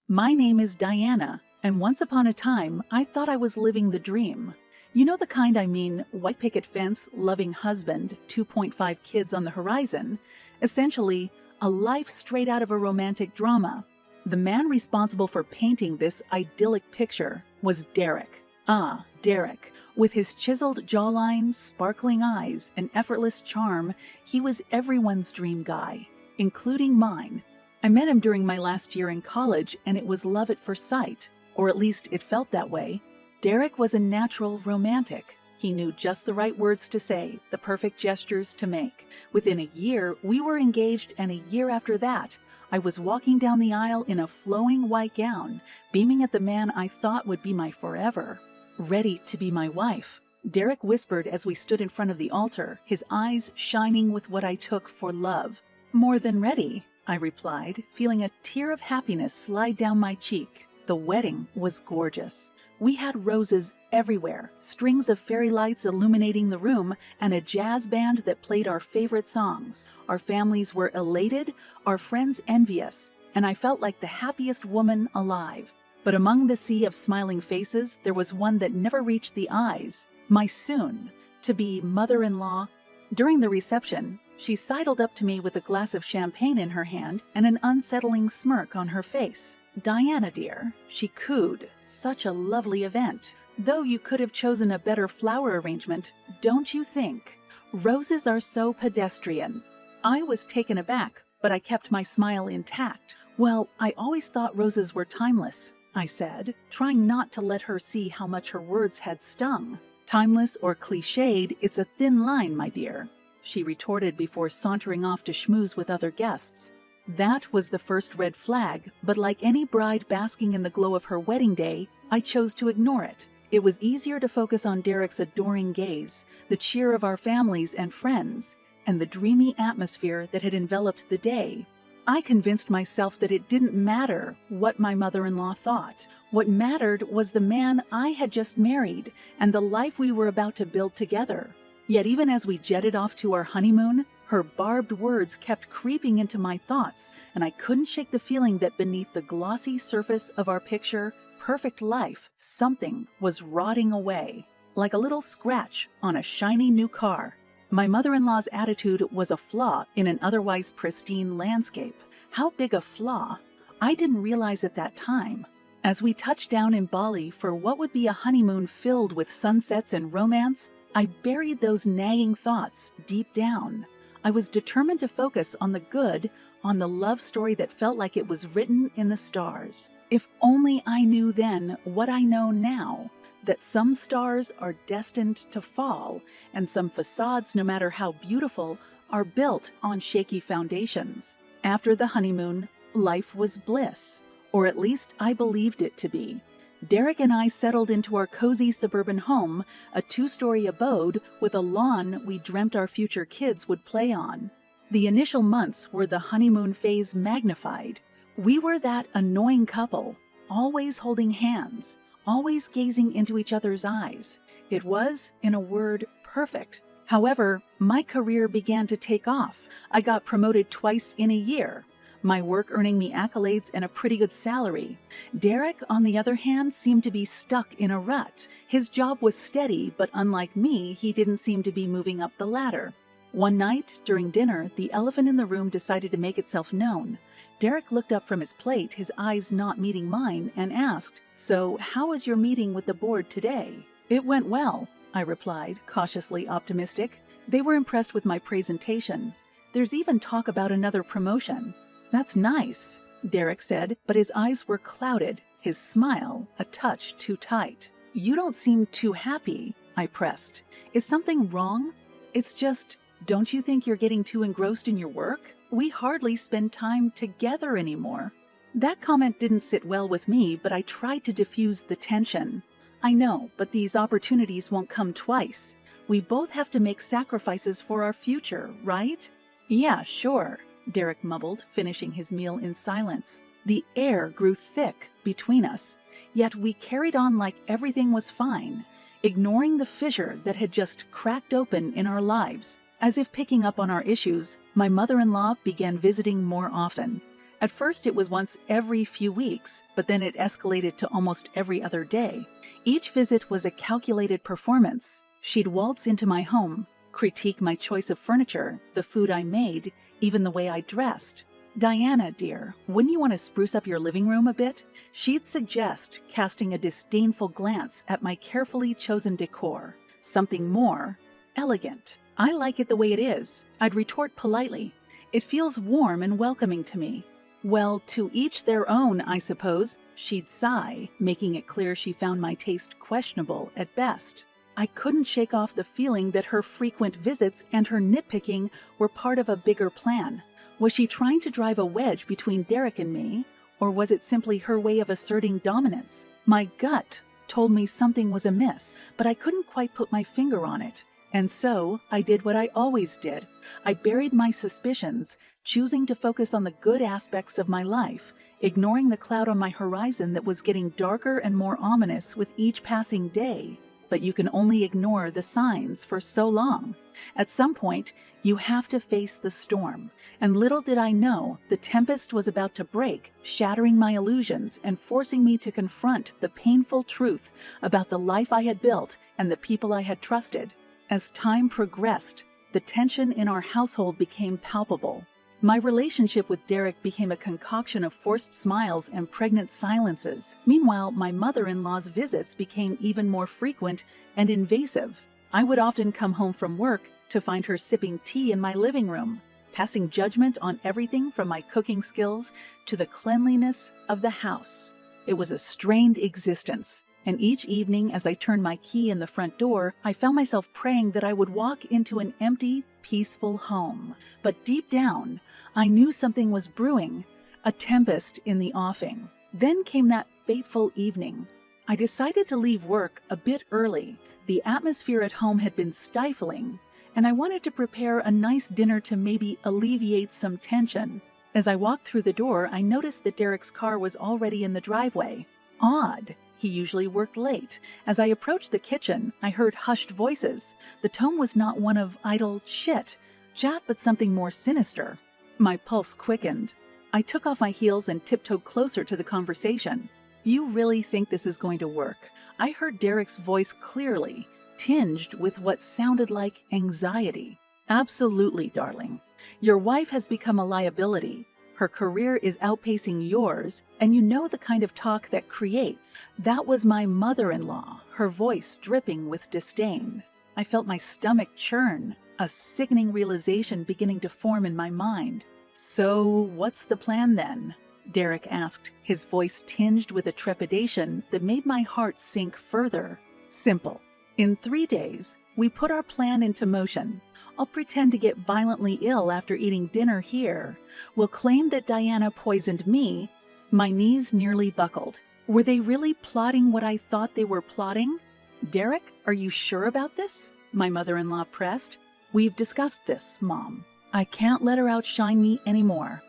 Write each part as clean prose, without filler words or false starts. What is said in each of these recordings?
My name is Diana, and once upon a time, I thought I was living the dream. You know the kind I mean, white picket fence, loving husband, 2.5 kids on the horizon. Essentially, a life straight out of a romantic drama. The man responsible for painting this idyllic picture was Derek. Ah, Derek. With his chiseled jawline, sparkling eyes, and effortless charm, he was everyone's dream guy, including mine. I met him during my last year in college, and it was love at first sight, or at least it felt that way. Derek was a natural romantic. He knew just the right words to say, the perfect gestures to make. Within a year, we were engaged, and a year after that, I was walking down the aisle in a flowing white gown, beaming at the man I thought would be my forever. Ready to be my wife. Derek whispered as we stood in front of the altar, his eyes shining with what I took for love. "More than ready," I replied, feeling a tear of happiness slide down my cheek. The wedding was gorgeous. We had roses everywhere, strings of fairy lights illuminating the room, and a jazz band that played our favorite songs. Our families were elated, our friends envious, and I felt like the happiest woman alive. But among the sea of smiling faces, there was one that never reached the eyes, my soon-to-be mother-in-law. During the reception, she sidled up to me with a glass of champagne in her hand and an unsettling smirk on her face. "Diana, dear," she cooed, "such a lovely event. Though you could have chosen a better flower arrangement, don't you think? Roses are so pedestrian." I was taken aback, but I kept my smile intact. "Well, I always thought roses were timeless," I said, trying not to let her see how much her words had stung. "Timeless or cliched, it's a thin line, my dear," she retorted before sauntering off to schmooze with other guests. That was the first red flag, but like any bride basking in the glow of her wedding day, I chose to ignore it. It was easier to focus on Derek's adoring gaze, the cheer of our families and friends, and the dreamy atmosphere that had enveloped the day. I convinced myself that it didn't matter what my mother-in-law thought. What mattered was the man I had just married and the life we were about to build together. Yet even as we jetted off to our honeymoon, her barbed words kept creeping into my thoughts, and I couldn't shake the feeling that beneath the glossy surface of our picture, perfect life, something was rotting away, like a little scratch on a shiny new car. My mother-in-law's attitude was a flaw in an otherwise pristine landscape. How big a flaw? I didn't realize at that time. As we touched down in Bali for what would be a honeymoon filled with sunsets and romance, I buried those nagging thoughts deep down. I was determined to focus on the good, on the love story that felt like it was written in the stars. If only I knew then what I know now, that some stars are destined to fall, and some facades, no matter how beautiful, are built on shaky foundations. After the honeymoon, life was bliss, or at least I believed it to be. Derek and I settled into our cozy suburban home, a 2-story abode with a lawn we dreamt our future kids would play on. The initial months were the honeymoon phase magnified. We were that annoying couple, always holding hands, always gazing into each other's eyes. It was, in a word, perfect. However, my career began to take off. I got promoted twice in a year, my work earning me accolades and a pretty good salary. Derek, on the other hand, seemed to be stuck in a rut. His job was steady, but unlike me, he didn't seem to be moving up the ladder. One night, during dinner, the elephant in the room decided to make itself known. Derek looked up from his plate, his eyes not meeting mine, and asked, "So, how was your meeting with the board today?" "It went well," I replied, cautiously optimistic. "They were impressed with my presentation. There's even talk about another promotion." "That's nice," Derek said, but his eyes were clouded, his smile a touch too tight. "You don't seem too happy," I pressed. "Is something wrong? It's just, don't you think you're getting too engrossed in your work? We hardly spend time together anymore." That comment didn't sit well with me, but I tried to diffuse the tension. "I know, but these opportunities won't come twice. We both have to make sacrifices for our future, right?" "Yeah, sure," Derek mumbled, finishing his meal in silence. The air grew thick between us, yet we carried on like everything was fine, ignoring the fissure that had just cracked open in our lives. As if picking up on our issues, my mother-in-law began visiting more often. At first it was once every few weeks, but then it escalated to almost every other day. Each visit was a calculated performance. She'd waltz into my home, critique my choice of furniture, the food I made, even the way I dressed. "Diana, dear, wouldn't you want to spruce up your living room a bit?" She'd suggest, casting a disdainful glance at my carefully chosen decor. "Something more elegant." "I like it the way it is," I'd retort politely. "It feels warm and welcoming to me." "Well, to each their own, I suppose," she'd sigh, making it clear she found my taste questionable at best. I couldn't shake off the feeling that her frequent visits and her nitpicking were part of a bigger plan. Was she trying to drive a wedge between Derek and me, or was it simply her way of asserting dominance? My gut told me something was amiss, but I couldn't quite put my finger on it. And so I did what I always did. I buried my suspicions, choosing to focus on the good aspects of my life, ignoring the cloud on my horizon that was getting darker and more ominous with each passing day. But you can only ignore the signs for so long. At some point, you have to face the storm. And little did I know, the tempest was about to break, shattering my illusions and forcing me to confront the painful truth about the life I had built and the people I had trusted. As time progressed, the tension in our household became palpable. My relationship with Derek became a concoction of forced smiles and pregnant silences. Meanwhile, my mother-in-law's visits became even more frequent and invasive. I would often come home from work to find her sipping tea in my living room, passing judgment on everything from my cooking skills to the cleanliness of the house. It was a strained existence, and each evening as I turned my key in the front door, I found myself praying that I would walk into an empty, peaceful home. But deep down, I knew something was brewing, a tempest in the offing. Then came that fateful evening. I decided to leave work a bit early. The atmosphere at home had been stifling, and I wanted to prepare a nice dinner to maybe alleviate some tension. As I walked through the door, I noticed that Derek's car was already in the driveway. Odd. He usually worked late. As I approached the kitchen, I heard hushed voices. The tone was not one of idle chat, but something more sinister. My pulse quickened. I took off my heels and tiptoed closer to the conversation. "You really think this is going to work?" I heard Derek's voice clearly, tinged with what sounded like anxiety. "Absolutely, darling. Your wife has become a liability. Her career is outpacing yours, and you know the kind of talk that creates." That was my mother-in-law, her voice dripping with disdain. I felt my stomach churn, a sickening realization beginning to form in my mind. "So, what's the plan then?" Derek asked, his voice tinged with a trepidation that made my heart sink further. "Simple. In 3 days, we put our plan into motion. I'll pretend to get violently ill after eating dinner here. We'll claim that Diana poisoned me." My knees nearly buckled. Were they really plotting what I thought they were plotting? "Derek, are you sure about this?" my mother-in-law pressed. "We've discussed this, Mom. I can't let her outshine me anymore.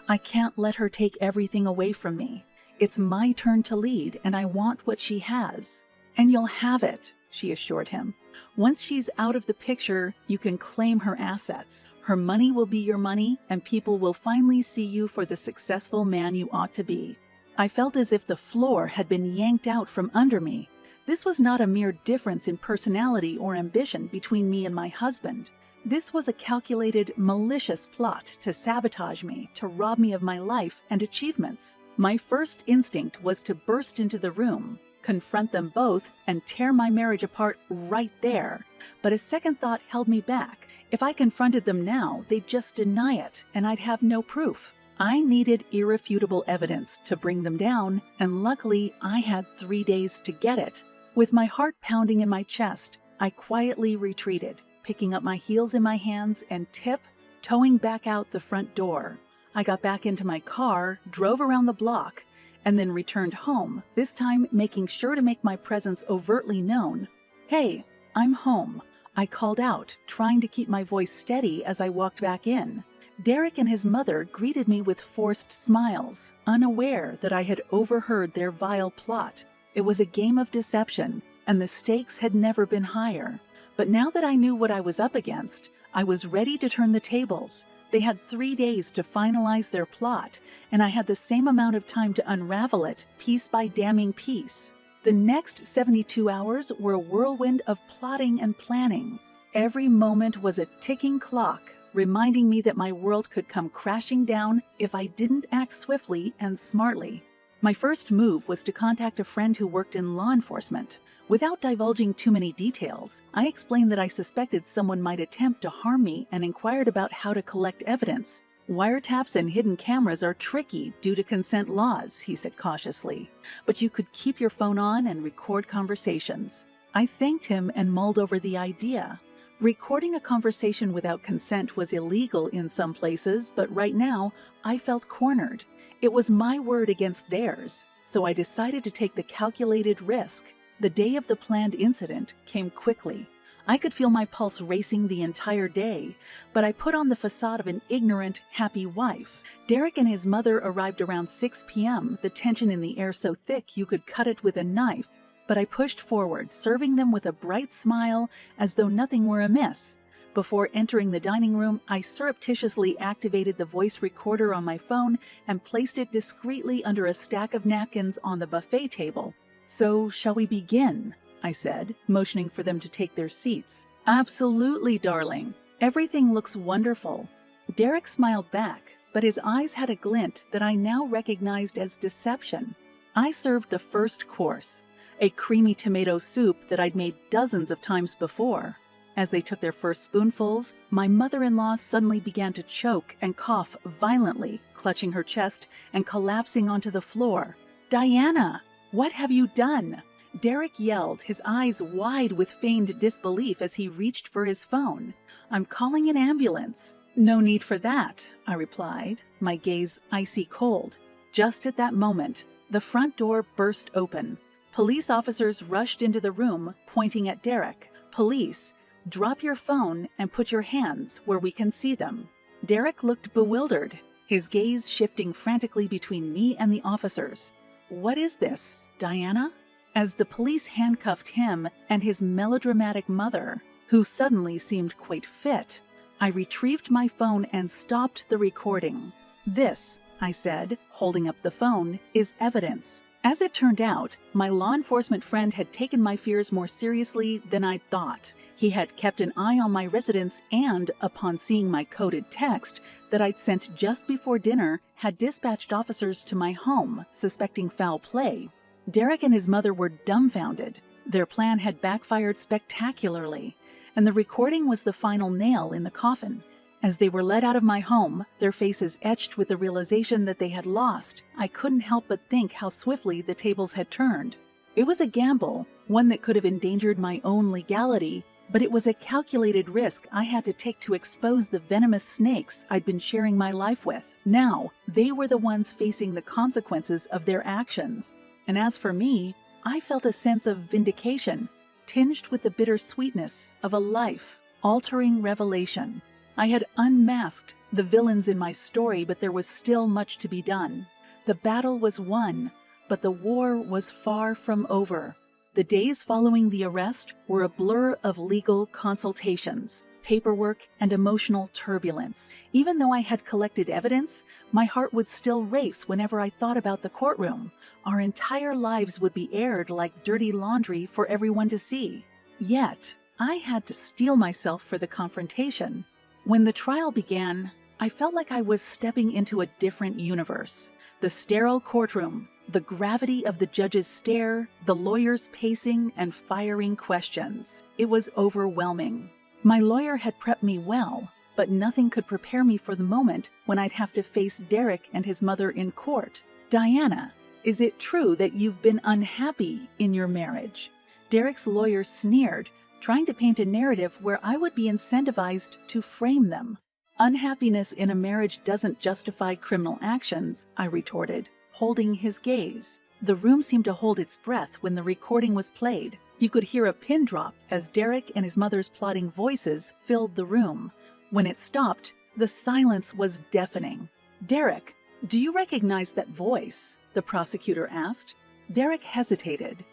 I can't let her take everything away from me. It's my turn to lead, and I want what she has." "And you'll have it," she assured him. "Once she's out of the picture, you can claim her assets. Her money will be your money, and people will finally see you for the successful man you ought to be." I felt as if the floor had been yanked out from under me. This was not a mere difference in personality or ambition between me and my husband. This was a calculated, malicious plot to sabotage me, to rob me of my life and achievements. My first instinct was to burst into the room, confront them both, and tear my marriage apart right there. But a second thought held me back. If I confronted them now, they'd just deny it, and I'd have no proof. I needed irrefutable evidence to bring them down, and luckily I had 3 days to get it. With my heart pounding in my chest, I quietly retreated, picking up my heels in my hands and tiptoeing back out the front door. I got back into my car, drove around the block, and then returned home, this time making sure to make my presence overtly known. "Hey, I'm home," I called out, trying to keep my voice steady as I walked back in. Derek and his mother greeted me with forced smiles, unaware that I had overheard their vile plot. It was a game of deception, and the stakes had never been higher. But now that I knew what I was up against, I was ready to turn the tables. They had 3 days to finalize their plot, and I had the same amount of time to unravel it, piece by damning piece. The next 72 hours were a whirlwind of plotting and planning. Every moment was a ticking clock, reminding me that my world could come crashing down if I didn't act swiftly and smartly. My first move was to contact a friend who worked in law enforcement. Without divulging too many details, I explained that I suspected someone might attempt to harm me and inquired about how to collect evidence. "Wiretaps and hidden cameras are tricky due to consent laws," he said cautiously, "but you could keep your phone on and record conversations." I thanked him and mulled over the idea. Recording a conversation without consent was illegal in some places, but right now I felt cornered. It was my word against theirs, so I decided to take the calculated risk. The day of the planned incident came quickly. I could feel my pulse racing the entire day, but I put on the facade of an ignorant, happy wife. Derek and his mother arrived around 6 p.m., the tension in the air so thick you could cut it with a knife. But I pushed forward, serving them with a bright smile as though nothing were amiss. Before entering the dining room, I surreptitiously activated the voice recorder on my phone and placed it discreetly under a stack of napkins on the buffet table. "So, shall we begin?" I said, motioning for them to take their seats. "Absolutely, darling. Everything looks wonderful." Derek smiled back, but his eyes had a glint that I now recognized as deception. I served the first course, a creamy tomato soup that I'd made dozens of times before. As they took their first spoonfuls, my mother-in-law suddenly began to choke and cough violently, clutching her chest and collapsing onto the floor. "Diana! What have you done?" Derek yelled, his eyes wide with feigned disbelief as he reached for his phone. "I'm calling an ambulance." "No need for that," I replied, my gaze icy cold. Just at that moment, the front door burst open. Police officers rushed into the room, pointing at Derek. "Police, drop your phone and put your hands where we can see them." Derek looked bewildered, his gaze shifting frantically between me and the officers. "What is this, Diana?" As the police handcuffed him and his melodramatic mother, who suddenly seemed quite fit, I retrieved my phone and stopped the recording. "This," I said, holding up the phone, "is evidence." As it turned out, my law enforcement friend had taken my fears more seriously than I'd thought. He had kept an eye on my residence and, upon seeing my coded text that I'd sent just before dinner, had dispatched officers to my home, suspecting foul play. Derek and his mother were dumbfounded. Their plan had backfired spectacularly, and the recording was the final nail in the coffin. As they were led out of my home, their faces etched with the realization that they had lost, I couldn't help but think how swiftly the tables had turned. It was a gamble, one that could have endangered my own legality, but it was a calculated risk I had to take to expose the venomous snakes I'd been sharing my life with. Now, they were the ones facing the consequences of their actions. And as for me, I felt a sense of vindication, tinged with the bitter sweetness of a life-altering revelation. I had unmasked the villains in my story, but there was still much to be done. The battle was won, but the war was far from over. The days following the arrest were a blur of legal consultations, paperwork, and emotional turbulence. Even though I had collected evidence, my heart would still race whenever I thought about the courtroom. Our entire lives would be aired like dirty laundry for everyone to see. Yet, I had to steel myself for the confrontation. When the trial began, I felt like I was stepping into a different universe. The sterile courtroom, the gravity of the judge's stare, the lawyers pacing and firing questions. It was overwhelming. My lawyer had prepped me well, but nothing could prepare me for the moment when I'd have to face Derek and his mother in court. "Diana, is it true that you've been unhappy in your marriage?" Derek's lawyer sneered, trying to paint a narrative where I would be incentivized to frame them. "Unhappiness in a marriage doesn't justify criminal actions," I retorted, holding his gaze. The room seemed to hold its breath when the recording was played. You could hear a pin drop as Derek and his mother's plotting voices filled the room. When it stopped, the silence was deafening. "Derek, do you recognize that voice?" the prosecutor asked. Derek hesitated.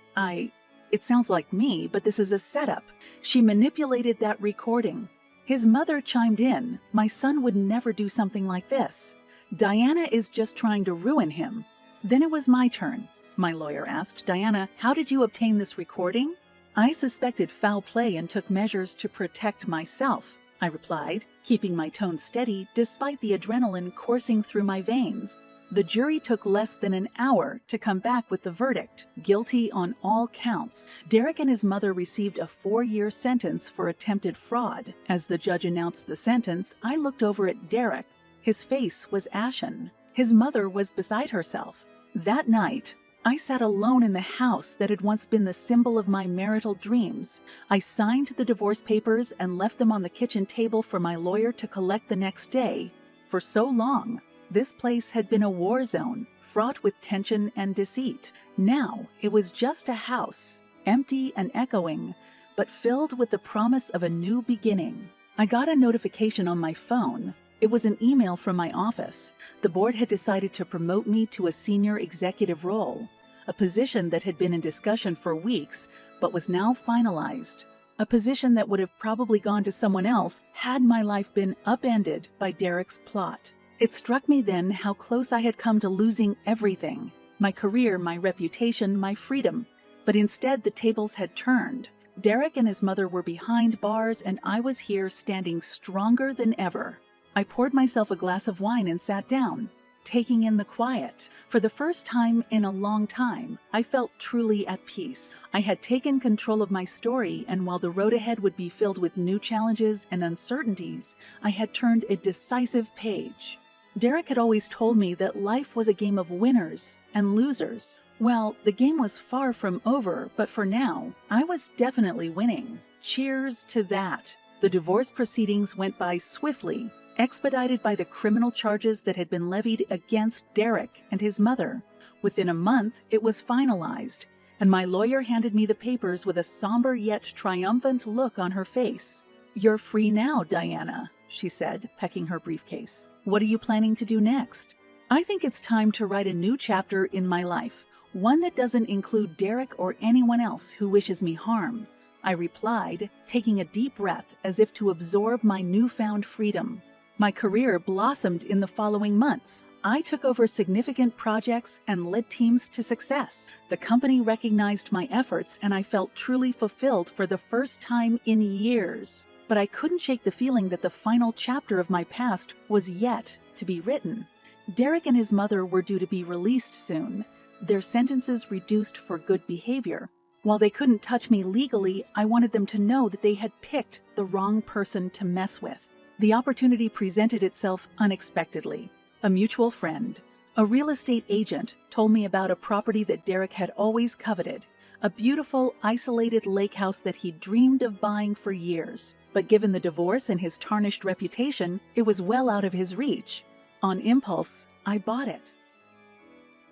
It sounds like me, but this is a setup. She manipulated that recording." His mother chimed in, "My son would never do something like this. Diana is just trying to ruin him." Then it was my turn. My lawyer asked, "Diana, how did you obtain this recording?" "I suspected foul play and took measures to protect myself," I replied, keeping my tone steady despite the adrenaline coursing through my veins. The jury took less than an hour to come back with the verdict, guilty on all counts. Derek and his mother received a 4-year sentence for attempted fraud. As the judge announced the sentence, I looked over at Derek. His face was ashen. His mother was beside herself. That night, I sat alone in the house that had once been the symbol of my marital dreams. I signed the divorce papers and left them on the kitchen table for my lawyer to collect the next day. For so long, this place had been a war zone, fraught with tension and deceit. Now it was just a house, empty and echoing, but filled with the promise of a new beginning. I got a notification on my phone. It was an email from my office. The board had decided to promote me to a senior executive role, a position that had been in discussion for weeks, but was now finalized. A position that would have probably gone to someone else had my life been upended by Derek's plot. It struck me then how close I had come to losing everything: my career, my reputation, my freedom. But instead the tables had turned. Derek and his mother were behind bars, and I was here standing stronger than ever. I poured myself a glass of wine and sat down, taking in the quiet. For the first time in a long time, I felt truly at peace. I had taken control of my story, and while the road ahead would be filled with new challenges and uncertainties, I had turned a decisive page. Derek had always told me that life was a game of winners and losers. Well, the game was far from over, but for now, I was definitely winning. Cheers to that. The divorce proceedings went by swiftly, expedited by the criminal charges that had been levied against Derek and his mother. Within a month, it was finalized, and my lawyer handed me the papers with a somber yet triumphant look on her face. "You're free now, Diana," she said, pecking her briefcase. "What are you planning to do next?" "I think it's time to write a new chapter in my life, one that doesn't include Derek or anyone else who wishes me harm," I replied, taking a deep breath as if to absorb my newfound freedom. My career blossomed in the following months. I took over significant projects and led teams to success. The company recognized my efforts, and I felt truly fulfilled for the first time in years. But I couldn't shake the feeling that the final chapter of my past was yet to be written. Derek and his mother were due to be released soon, their sentences reduced for good behavior. While they couldn't touch me legally, I wanted them to know that they had picked the wrong person to mess with. The opportunity presented itself unexpectedly. A mutual friend, a real estate agent, told me about a property that Derek had always coveted, a beautiful, isolated lake house that he'd dreamed of buying for years. But given the divorce and his tarnished reputation, it was well out of his reach. On impulse, I bought it.